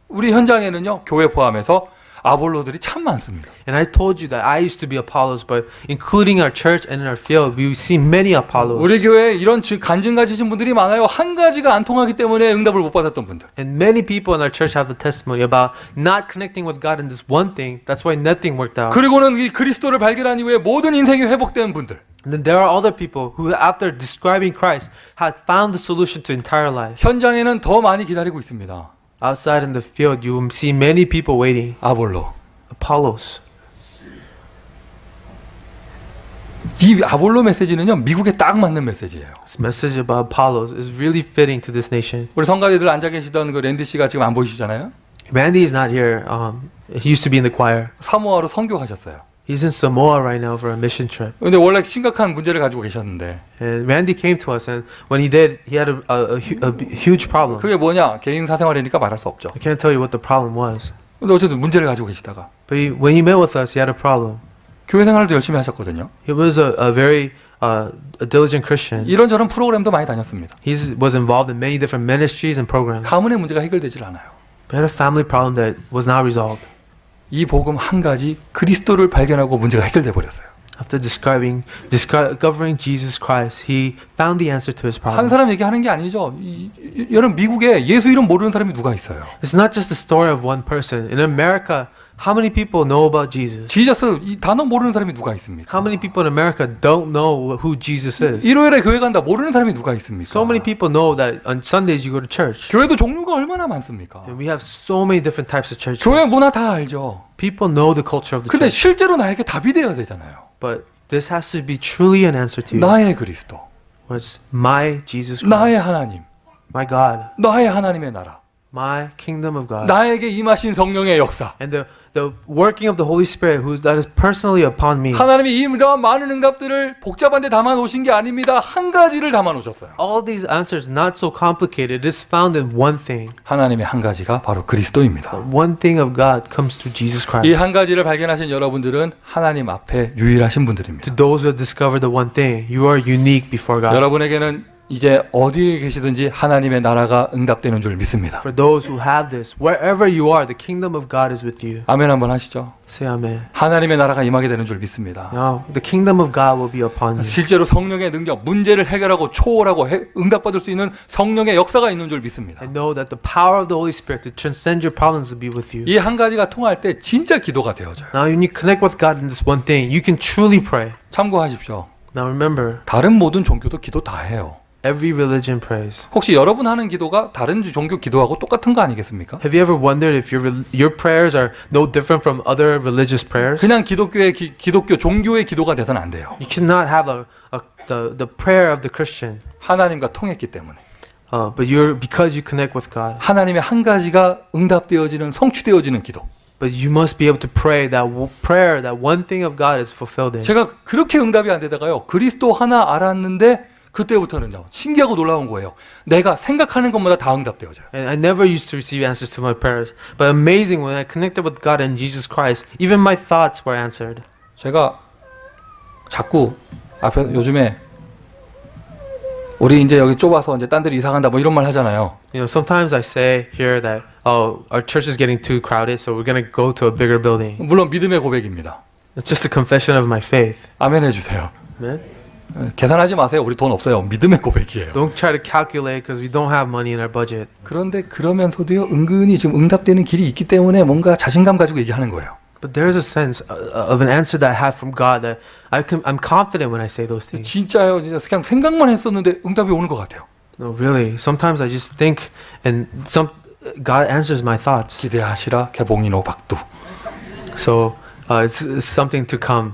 우리 현장에는요 교회 포함해서 아볼로들이 참 많습니다. And I told you that I used to be Apollos, but including our church and in our field, we see many Apollos. 우리 교회에 이런 간증 가지신 분들이 많아요. 한 가지가 안 통하기 때문에 응답을 못 받았던 분들. And many people in our church have the testimony about not connecting with God in this one thing. That's why nothing worked out. 그리고는 이 그리스도를 발견한 이후에 모든 인생이 회복된 분들. And then there are other people who, after describing Christ, have found the solution to entire life. 현장에는 더 많이 기다리고 있습니다. Outside in the field, you will see many people waiting. 아볼로. Apollos. 이 아볼로 메시지는요, 미국에 딱 맞는 메시지예요. This message about Apollos is really fitting to this nation. 우리 성가대들 앉아 계시던 그 랜디 씨가 지금 안 보이시잖아요. Randy is not here. He used to be in the choir. 사모아로 선교 가셨어요. He's in Samoa right now for a mission trip. 근데 원래 심각한 문제를 가지고 계셨는데 And Randy came to us, and when he did, he had a huge problem. 그게 뭐냐? 개인 사생활이니까 말할 수 없죠. I can't tell you what the problem was. 근데 어쨌든 문제를 가지고 계시다가 But when he met with us, he had a problem. 교회 생활도 열심히 하셨거든요. He was a very a diligent Christian. 이런저런 프로그램도 많이 다녔습니다. He was involved in many different ministries and programs. 가문의 문제가 해결되질 않아요. But he had a family problem that was not resolved. 이 복음 한 가지 그리스도를 발견하고 문제가 해결돼 버렸어요. After discovering Jesus Christ, he found the answer to his 한 problem. 사람 얘기하는 게 아니죠. 여러분 미국에 예수 이름 모르는 사람이 누가 있어요? It's not just the story of one person. In America, how many people know about Jesus? 지저스 이 단어 모르는 사람이 누가 있습니까? How many people in America don't know who Jesus is? 일요일에 교회 간다 모르는 사람이 누가 있습니까? So many people know that on Sundays you go to church. 교회도 종류가 얼마나 많습니까? And we have so many different types of churches. 교회 문화 다 알죠. People know the culture of the 근데 church. 실제로 나에게 답이 되어야 되잖아요. But this has to be truly an answer to you. 나의 그리스도, Where it's my Jesus Christ, 나의 하나님, my God, 나의 하나님의 나라, my kingdom of God, 나에게 임하신 성령의 역사. and the working of the Holy Spirit that is personally upon me. 하나님이 이러한 많은 응답들을 복잡한데 담아 놓으신 게 아닙니다. 한 가지를 담아 놓으셨어요. All these answers not so complicated. It is found in one thing. 하나님의 한 가지가 바로 그리스도입니다. One thing of God comes through Jesus 이 Christ. 한 가지를 발견하신 여러분들은 하나님 앞에 유일하신 분들입니다. To those who have discovered the one thing, you are unique before God. 여러분에게는 이제 어디에 계시든지 하나님의 나라가 응답되는 줄 믿습니다. For those who have this, wherever you are, the kingdom of God is with you. 아멘 한번 하시죠. Say amen. 하나님의 나라가 임하게 되는 줄 믿습니다. Now, the kingdom of God will be upon you. 실제로 성령의 능력, 문제를 해결하고 초월하고 응답받을 수 있는 성령의 역사가 있는 줄 믿습니다. I know that the power of the Holy Spirit to transcend your problems will be with you. 이 한 가지가 통할 때 진짜 기도가 되어져요. Now, when you connect with God in this one thing, you can truly pray. 참고하십시오. Now, remember, 다른 모든 종교도 기도 다 해요. every religion prays. 혹시 여러분 하는 기도가 다른 종교 기도하고 똑같은 거 아니겠습니까? Have you ever wondered if your prayers are no different from other religious prayers? 그냥 기독교의 기독교 종교의 기도가 돼서는 안 돼요. You cannot have the prayer of the Christian, 하나님과 통했기 때문에. but because you connect with God. 하나님의 한 가지가 응답되어지는 성취되어지는 기도. But you must be able to pray that prayer that one thing of God is fulfilled in. 제가 그렇게 응답이 안 되다가요. 그리스도 하나 알았는데 그때부터는요. 신기하고 놀라운 거예요. 내가 생각하는 것마다 다 응답되어져요. And I never used to receive answers to my prayers, but amazing when I connected with God and Jesus Christ, even my thoughts were answered. 제가 자꾸 앞에 요즘에 우리 이제 여기 좁아서 이제 딴 데로 이사 간다 뭐 이런 말 하잖아요. You know, sometimes I say here that our church is getting too crowded, so we're gonna go to a bigger building. 물론 믿음의 고백입니다. It's just a confession of my faith. 아멘 해주세요. Amen. 계산하지 마세요. 우리 돈 없어요. 믿음의 고백이에요. Don't try to calculate because we don't have money in our budget. 그런데 그러면서도요. 은근히 지금 응답되는 길이 있기 때문에 뭔가 자신감 가지고 얘기하는 거예요. But there is a sense of an answer that I have from God that I'm confident when I say those things. 진짜요. 진짜 그냥 생각만 했었는데 응답이 오는 것 같아요. No, really. Sometimes I just think and God answers my thoughts. 기대하시라 개봉이노 박두. So it's something to come.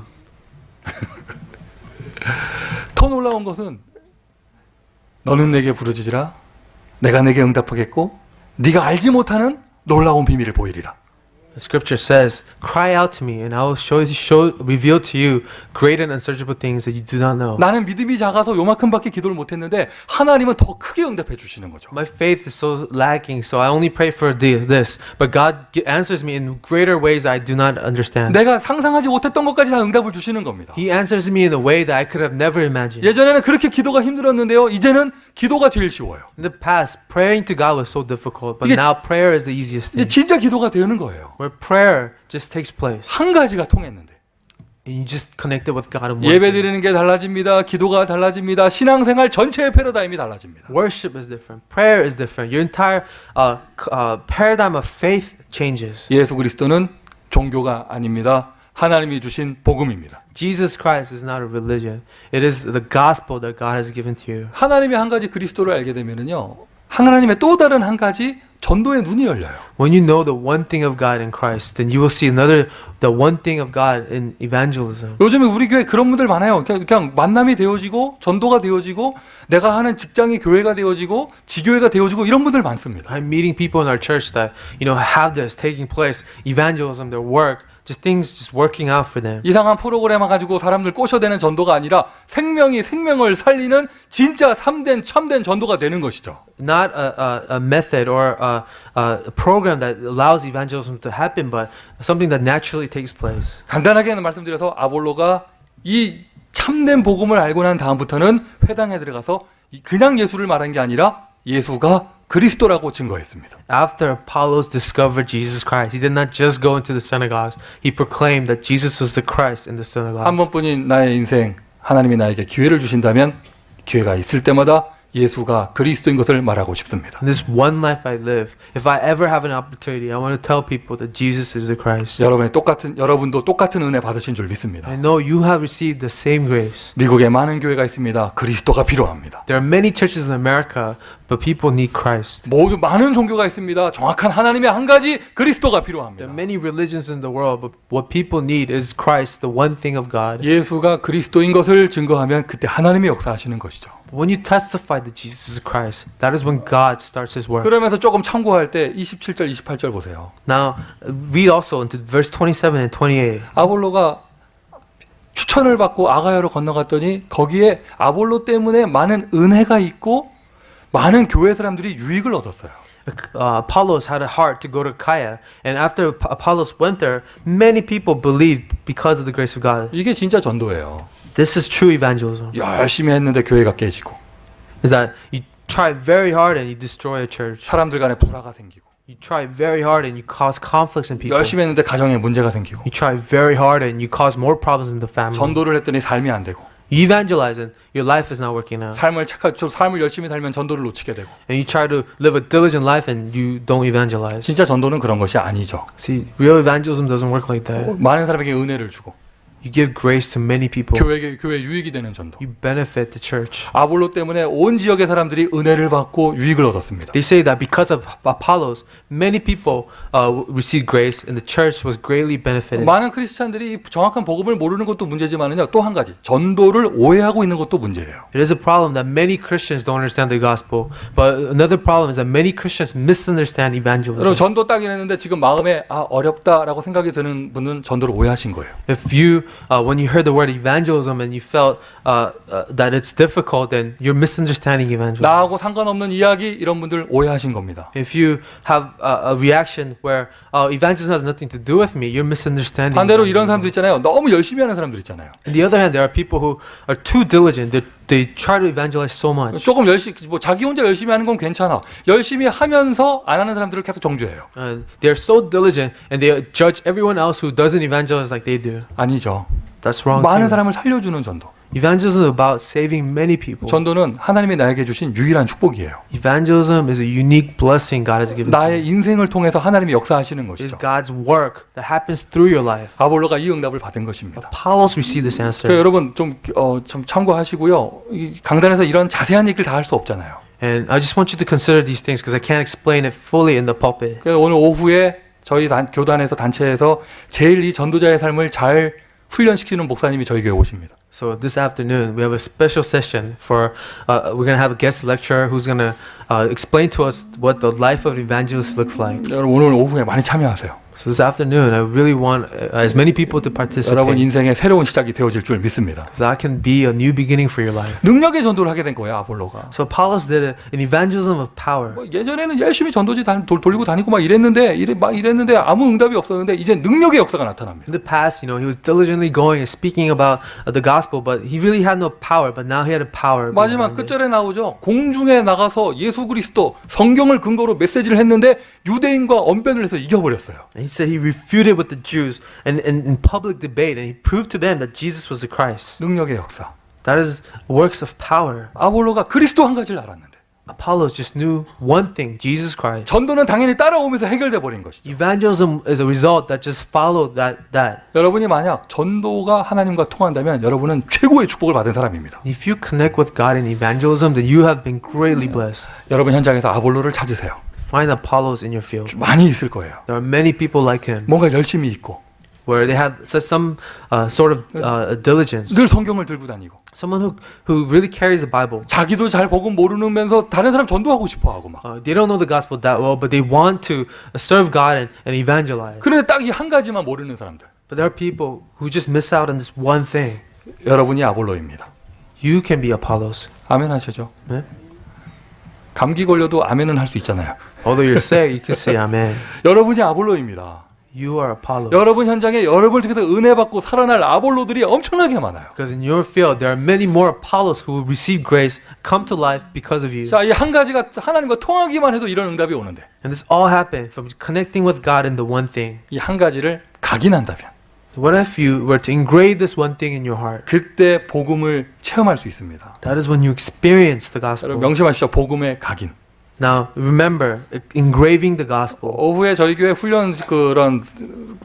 더 놀라운 것은 너는 내게 부르짖으라 내가 내게 응답하겠고 네가 알지 못하는 놀라운 비밀을 보이리라. The scripture says, "Cry out to me, and I will reveal to you great and unsearchable things that you do not know." 나는 믿음이 작아서 요만큼밖에 기도를 못했는데 하나님은 더 크게 응답해 주시는 거죠. My faith is so lacking, so I only pray for this. But God answers me in greater ways I do not understand. 내가 상상하지 못했던 것까지 다 응답을 주시는 겁니다. He answers me in a way that I could have never imagined. 예전에는 그렇게 기도가 힘들었는데요. 이제는 기도가 제일 쉬워요. In the past, praying to God was so difficult, but 이게- now prayer is the easiest 이제 thing. 진짜 기도가 되는 거예요. where prayer just takes place 한 가지가 통했는데 and you just connected with God in one 예배 thing. 드리는 게 달라집니다. 기도가 달라집니다. 신앙생활 전체의 패러다임이 달라집니다. Worship is different. Prayer is different. Your entire paradigm of faith changes. 예수 그리스도는 종교가 아닙니다. 하나님이 주신 복음입니다. Jesus Christ is not a religion. It is the gospel that God has given to you. 하나님의 한 가지 그리스도를 알게 되면은요. 하나님의 또 다른 한 가지 전도의 눈이 열려요. When you know the one thing of God in Christ, then you will see the one thing of God in evangelism. 요즘에 우리 교회 그런 분들 많아요. 그냥 만남이 되어지고 전도가 되어지고 내가 하는 직장이 교회가 되어지고 지교회가 되어지고 이런 분들 많습니다. I'm meeting people in our church that, have this taking place, evangelism, their work, just things just working out for them. 이상한 프로그램 가지고 사람들 꼬셔대는 전도가 아니라 생명이 생명을 살리는 진짜 참된 전도가 되는 것이죠. Not a method or a program that allows evangelism to happen, but something that naturally takes place. 간단하게 말씀드려서 아볼로가 이 참된 복음을 알고 난 다음부터는 회당에 들어가서 그냥 예수를 말한 게 아니라 예수가 그리스도라고 증거했습니다. After Apollos discovered Jesus Christ, he did not just go into the synagogues. He proclaimed that Jesus was the Christ in the synagogues. 한 번뿐인 나의 인생 하나님이 나에게 기회를 주신다면 기회가 있을 때마다 예수가 그리스도인 것을 말하고 싶습니다. In this one life I live, if I ever have an opportunity, I want to tell people that Jesus is the Christ. 여러분도 똑같은 은혜 받으신 줄 믿습니다. I know you have received the same grace. 미국에 많은 교회가 있습니다. 그리스도가 필요합니다. There are many churches in America, but people need Christ. 모두 많은 종교가 있습니다. 정확한 하나님의 한 가지 그리스도가 There 필요합니다. are many religions in the world, but what people need is Christ, the one thing of God. 예수가 그리스도인 것을 증거하면 그때 하나님의 역사하시는 것이죠. When you testify that Jesus is Christ, that is when God starts His work. 그러면서 조금 참고할 때 27절, 28절 보세요. Now, read also into verse 27 and 28. 아볼로가 추천을 받고 아가야로 건너갔더니 거기에 아볼로 때문에 많은 은혜가 있고 많은 교회 사람들이 유익을 얻었어요. Apollos had a heart to go to Achaia, and after Apollos went there, many people believed because of the grace of God. 이게 진짜 전도예요. This is true evangelism. 열심히 했는데 교회가 깨지고 Is that you try very hard and you destroy a church. 사람들 간에 불화가 생기고 You try very hard and you cause conflicts in people. 열심히 했는데 가정에 문제가 생기고 You try very hard and you cause more problems in the family. 전도를 했더니 삶이 안 되고 You evangelize and your life is not working out. 삶을 열심히 살면 전도를 놓치게 되고 And you try to live a diligent life and you don't evangelize. 진짜 전도는 그런 것이 아니죠. See, real evangelism doesn't work like that. 많은 사람에게 은혜를 주고 You give grace to many people. 교회 유익이 되는 전도. You benefit the church. 아볼로 때문에 온 지역의 사람들이 은혜를 받고 유익을 얻었습니다. They say that because of Apollos, many people received grace and the church was greatly benefited. 많은 크리스찬들이 정확한 복음을 모르는 것도 문제지만은요. 또 한 가지 전도를 오해하고 있는 것도 문제예요. It is a problem that many Christians don't understand the gospel. But another problem is that many Christians misunderstand 여러분 evangelism. 전도 따긴 했는데 지금 마음에 어렵다라고 생각이 드는 분은 전도를 오해하신 거예요. If you, when you heard the word evangelism and you felt that it's difficult, then you're misunderstanding evangelism. 나하고 상관없는 이야기 이런 분들 오해하신 겁니다. If you have a reaction where evangelism has nothing to do with me, you're misunderstanding. 반대로 이런 evangelism. 사람들 있잖아요. 너무 열심히 하는 사람들 있잖아요. On the other hand, there are people who are too diligent. They try to evangelize so much. 조금 자기 혼자 열심히 하는 건 괜찮아. 열심히 하면서 안 하는 사람들을 계속 정죄해요. And they're so diligent and they judge everyone else who doesn't evangelize like they do. 아니죠. That's wrong. 많은 too. 사람을 살려주는 전도. Evangelism is about saving many people. 전도는 하나님이 나에게 주신 유일한 축복이에요. Evangelism is a unique blessing God has given to you. 나의 인생을 통해서 하나님이 역사하시는 It's 것이죠. God's work that happens through your life. 아볼로가 이 응답을 받은 것입니다. Apollos received this answer. 그러니까 여러분 좀 참고하시고요. 이 강단에서 이런 자세한 얘기를 다 할 수 없잖아요. And I just want you to consider these things because I can't explain it fully in the pulpit. 그래서 오늘 오후에 저희 교단에서 단체에서 제일 이 전도자의 삶을 잘 훈련시키는 목사님이 저희 교회 오십니다. So this afternoon we have a special session for we're gonna have a guest lecturer who's gonna explain to us what the life of an evangelist looks like. 여러분 오늘 오후에 많이 참여하세요. So this afternoon I really want as many people to 여러분 participate 인생의 새로운 시작이 되어질 줄 믿습니다. because that can be a new beginning for your life. 능력의 전도를 하게 된 거예요, 아볼로가. So Apollos did an evangelism of power. 예전에는 열심히 전도지 돌리고 다니고 막 이랬는데 아무 응답이 없었는데 이제 능력의 역사가 나타납니다. In the past, he was diligently going and speaking about the gospel, but he really had no power. But now he had a power. 마지막 behind it. 끝절에 나오죠. 공중에 나가서 예수 그리스도 성경을 근거로 메시지를 했는데 유대인과 언변을 해서 이겨버렸어요. And he said he refuted with the Jews and in public debate, and he proved to them that Jesus was the Christ. 능력의 역사. That is works of power. 아볼로가 그리스도 한 가지를 알았는데 Apollos just knew one thing, Jesus Christ. 전도는 당연히 따라오면서 해결돼 버린 것이죠. Evangelism is a result that just followed that. 여러분이 만약 전도가 하나님과 통한다면 여러분은 최고의 축복을 받은 사람입니다. If you connect with God in evangelism, then you have been greatly blessed. 여러분 현장에서 아볼로를 찾으세요. Find Apollos in your field. 많이 있을 거예요. There are many people like him, 뭔가 열심히 있고 where they have some sort of diligence. 늘 성경을 들고 다니고 Someone who really carries the Bible. 자기도 잘 복음 모르면서 다른 사람 전도하고 싶어하고 막. They don't know the gospel that well, but they want to serve God and evangelize. 그런데 딱 이 한 가지만 모르는 사람들. But there are people who just miss out on this one thing. 여러분이 아볼로입니다. You can be Apollos. 아멘 하시죠. 네? 감기 걸려도 아멘은 할 수 있잖아요. Although you're sick, you can say Amen. 여러분이 아볼로입니다. You are Apollo. 여러분 현장에 여러분을 통해서 은혜 받고 살아날 아볼로들이 엄청나게 많아요. Because in your field, there are many more Apollos who will receive grace, come to life because of you. 자, 이 한 가지가 하나님과 통하기만 해도 이런 응답이 오는데 And this all happened from connecting with God in the one thing. 이 한 가지를 각인한다면 What if you were to engrave this one thing in your heart? 그때 복음을 체험할 수 있습니다. That is when you experience the 여러분 gospel. 명심하십시오. 복음의 각인. Now, remember, engraving the gospel. 오후에 저희 교회 훈련 그런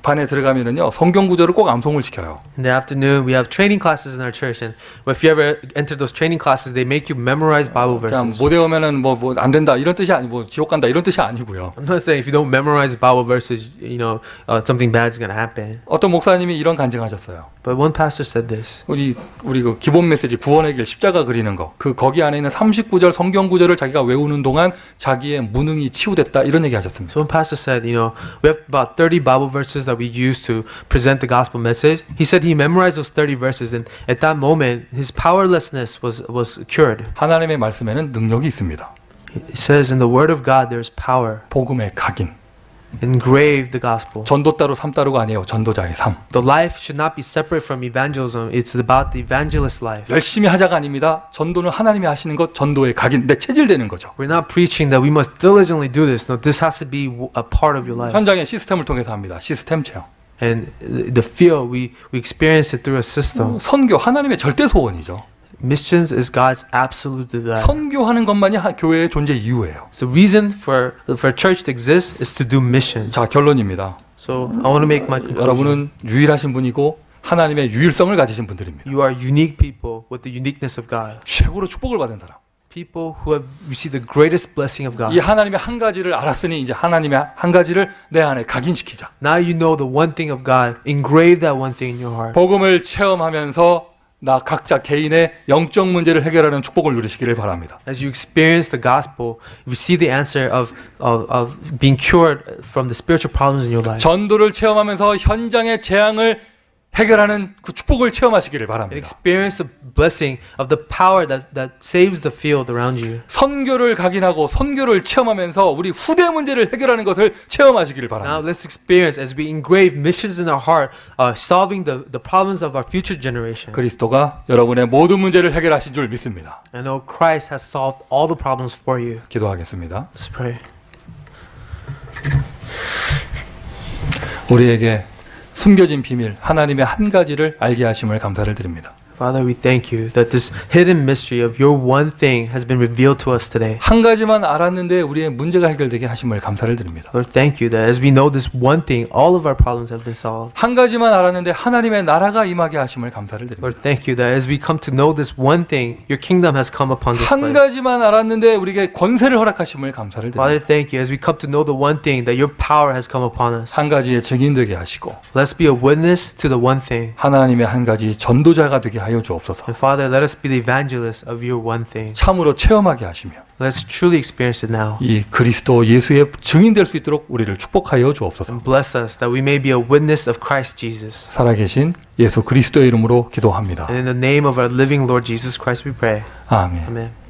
반에 들어가면은요 성경 구절을 꼭 암송을 시켜요. In the afternoon, we have training classes in our church, and if you ever enter those training classes, they make you memorize Bible 그냥 verses. 못 외우면은 뭐 안 된다 이런 뜻이 아니 뭐 지옥 간다 이런 뜻이 아니고요. I'm not saying if you don't memorize Bible verses, you know, something bad's gonna happen. 어떤 목사님이 이런 간증하셨어요. But one pastor said this. 우리 그 기본 메시지 구원의 길 십자가 그리는 거 그 거기 안에 있는 39절 성경 구절을 자기가 외우는 동안 자기의 무능이 치유됐다 이런 얘기 하셨습니다. So one pastor said, you know, we have about 30 Bible verses that we use to present the gospel message. He said he memorized those 30 verses, and at that moment, his powerlessness was cured. 하나님의 말씀에는 능력이 있습니다. It says in the Word of God, there's power. 복음의 각인. Engrave the gospel. 전도 따로 삶 따로가 아니에요. 전도자의 삶. The life should not be separate from evangelism. It's about the evangelist life. 열심히 하자가 아닙니다. 전도는 하나님이 하시는 것 전도의 각인. 내 체질되는 거죠. We're not preaching that we must diligently do this. No, this has to be a part of your life. 현장의 시스템을 통해서 합니다. 시스템 체험. And the field, we experience it through a system. 선교 하나님의 절대 소원이죠. Missions is God's absolute desire. 선교하는 것만이 교회의 존재 이유예요. So the reason for a church to exist is to do missions. 자, 결론입니다. So I want to make my conclusion. 여러분은 유일하신 분이고 하나님의 유일성을 가지신 분들입니다. You are unique people with the uniqueness of God. 최고로 축복을 받은 사람. People who have received the greatest blessing of God. 이 하나님의 한 가지를 알았으니 이제 하나님의 한 가지를 내 안에 각인시키자. Now you know the one thing of God. Engrave that one thing in your heart. 복음을 체험하면서 나 각자 개인의 영적 문제를 해결하는 축복을 누리시기를 바랍니다. As you experience the gospel, receive the answer of being cured from the spiritual problems in your life. 전도를 체험하면서 현장의 재앙을 해결하는 그 축복을 체험하시기를 And 바랍니다. experience the blessing of the power that saves the field around you. 선교를 각인하고 선교를 체험하면서 우리 후대 문제를 해결하는 것을 체험하시기를 Now 바랍니다. let's experience as we engrave missions in our heart, solving the problems of our future generation. 그리스도가 여러분의 모든 문제를 해결하신 줄 믿습니다. I know Christ has solved all the problems for you. 기도하겠습니다. Let's pray. 우리에게 숨겨진 비밀 하나님의 한 가지를 알게 하심을 감사를 드립니다. Father, we thank you that this hidden mystery of your one thing has been revealed to us today. 한 가지만 알았는데 우리의 문제가 해결되게 하심을 감사를 드립니다. Lord, thank you that as we know this one thing, all of our problems have been solved. 한 가지만 알았는데 하나님의 나라가 임하게 하심을 감사를 드립니다. Lord, thank you that as we come to know this one thing, your kingdom has come upon this 한 place. 가지만 알았는데 우리에게 권세를 허락하심을 감사를 Father, 드립니다. thank you as we come to know the one thing that your power has come upon us. 한 가지의 증인되게 하시고 Let's be a witness to the one thing. 하나님의 한 가지 전도자가 되게 하여 주옵소서. And Father, let us be the evangelists of your one thing. 참으로 체험하게 하시며 Let's truly experience it now. 이 그리스도 예수의 증인될 수 있도록 우리를 축복하여 주옵소서. And bless us that we may be a witness of Christ Jesus. 살아계신 예수 그리스도의 이름으로 기도합니다. And in the name of our living Lord Jesus Christ we pray. 아멘. Amen.